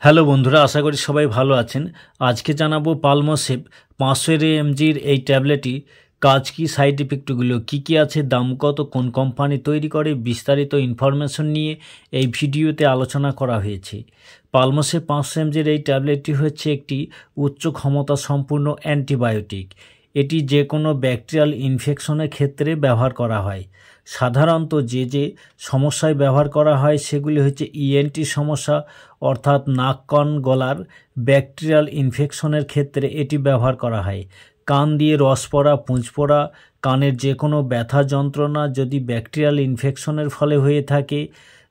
Hello বন্ধুরা, আশা করি সবাই ভালো আছেন। আজকে জানাবো পালমোসেভ 500 এমজির এই ট্যাবলেটটি কাজ কি, সাইড ইফেক্টগুলো কী আছে, দাম কত, কোন কোম্পানি তৈরি করে, বিস্তারিত ইনফরমেশন নিয়ে এই ভিডিওতে আলোচনা করা হয়েছে। পালমোসেভ 500 এমজির এই ট্যাবলেটটি হচ্ছে একটি উচ্চ ক্ষমতা সম্পূর্ণ অ্যান্টিবায়োটিক। এটি যে কোনো ব্যাকটেরিয়াল ইনফেকশনের ক্ষেত্রে ব্যবহার করা হয়। সাধারণত যে সমস্যায় ব্যবহার করা হয় সেগুলি হচ্ছে ইএনটি সমস্যা, অর্থাৎ নাক কান গলার ব্যাকটেরিয়াল ইনফেকশনের ক্ষেত্রে এটি ব্যবহার করা হয়। কান দিয়ে রস পড়া, পুঁজ পড়া, কানের যে কোনো ব্যথা যন্ত্রণা যদি ব্যাকটেরিয়াল ইনফেকশনের ফলে হয়ে থাকে,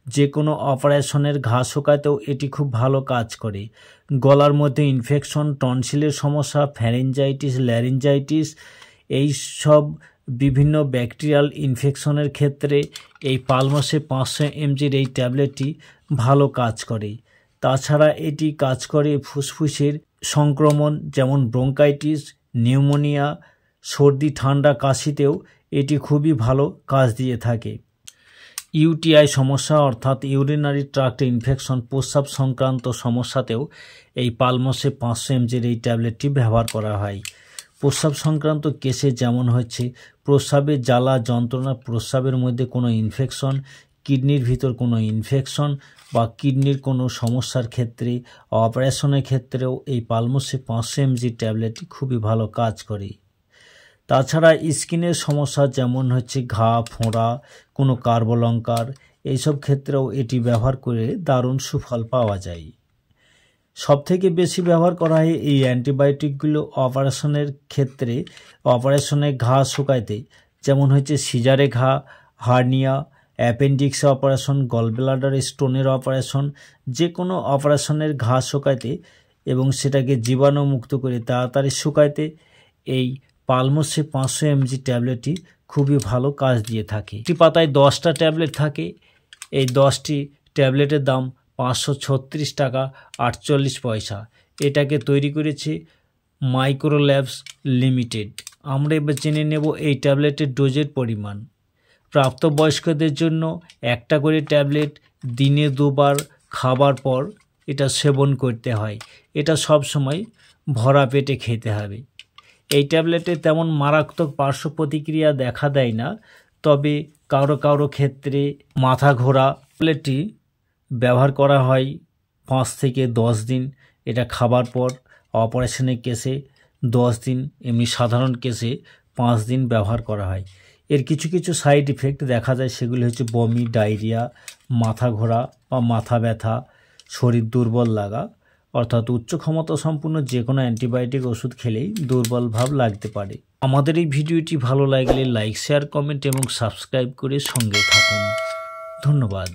যে কোনো অপারেশনের ঘা শুকাতেও এটি খুব ভালো কাজ করে। গলার মধ্যে ইনফেকশন, টনসিলের সমস্যা, ফ্যারিঞ্জাইটিস, ল্যারিঞ্জাইটিস, এই সব বিভিন্ন ব্যাকটেরিয়াল ইনফেকশনের ক্ষেত্রে এই পালমোসেভ 500 এমজির এই ট্যাবলেটটি ভালো কাজ করে। তাছাড়া এটি কাজ করে ফুসফুসের সংক্রমণ, যেমন ব্রঙ্কাইটিস, নিউমোনিয়া, সর্দি, ঠান্ডা, কাশিতেও এটি খুবই ভালো কাজ দিয়ে থাকে। ইউটিআই সমস্যা অর্থাৎ ইউরিনারি ট্র্যাক্ট ইনফেকশন, প্রস্রাব সংক্রান্ত সমস্যাতেও এই পালমোসেভ 500 এমজির এই ট্যাবলেটটি ব্যবহার করা হয়। প্রস্রাব সংক্রান্ত কেসে যেমন হচ্ছে প্রস্রাবের জ্বালা যন্ত্রণা, প্রস্রাবের মধ্যে কোনো ইনফেকশন, কিডনির ভিতর কোনো ইনফেকশন বা কিডনির কোনো সমস্যার ক্ষেত্রে, অপারেশনের ক্ষেত্রেও এই পালমোসেভ 500 এমজি ট্যাবলেটটি খুবই ভালো কাজ করে। তাছাড়া স্কিনের সমস্যা যেমন হচ্ছে ঘা, ফোঁড়া, কোনো কার্বলঙ্কার, এইসব ক্ষেত্রেও এটি ব্যবহার করে দারুণ সুফল পাওয়া যায়। সবথেকে বেশি ব্যবহার করা হয় এই অ্যান্টিবায়োটিকগুলো অপারেশনের ক্ষেত্রে, অপারেশনে ঘা শুকাইতে, যেমন হচ্ছে সিজারে ঘা, হার্নিয়া, অ্যাপেন্ডিক্স অপারেশন, গলব্লাডার স্টোনের অপারেশন, যে কোনো অপারেশনের ঘা শুকাইতে এবং সেটাকে জীবাণুমুক্ত করে তাড়াতাড়ি শুকাইতে এই পালমোসেভ 500 এমজি ট্যাবলেটটি খুবই ভালো কাজ দিয়ে থাকে। একটি পাতায় 10টা ট্যাবলেট থাকে। এই 10টি ট্যাবলেটের দাম 536 টাকা 48 পয়সা। এটাকে তৈরি করেছে মাইক্রোল্যাবস লিমিটেড। আমরা এবার জেনে নেব এই ট্যাবলেটের ডোজের পরিমাণ। প্রাপ্তবয়স্কদের জন্য একটা করে ট্যাবলেট দিনে 2বার খাবার পর এটা সেবন করতে হয়। এটা সব সময় ভরা পেটে খেতে হবে। এই ট্যাবলেটে তেমন মারাত্মক পার্শ্ব প্রতিক্রিয়া দেখা দেয় না, তবে কারো ক্ষেত্রে মাথা ঘোরা। ট্যাবলেটটি ব্যবহার করা হয় 5 থেকে 10 দিন। এটা খাবার পর, অপারেশনের কেসে 10 দিন, এমনি সাধারণ কেসে 5 দিন ব্যবহার করা হয়। এর কিছু সাইড ইফেক্ট দেখা যায়, সেগুলি হচ্ছে বমি, ডায়রিয়া, মাথা ঘোরা বা মাথা ব্যথা, শরীর দুর্বল লাগা, অর্থাৎ উচ্চ ক্ষমতা সম্পূর্ণ যে কোনো অ্যান্টিবায়োটিক ওষুধ খেলেই দুর্বল ভাব লাগতে পারে। আমাদের এই ভিডিওটি ভালো লাগলে লাইক, শেয়ার, কমেন্ট এবং সাবস্ক্রাইব করে সঙ্গে থাকুন। ধন্যবাদ।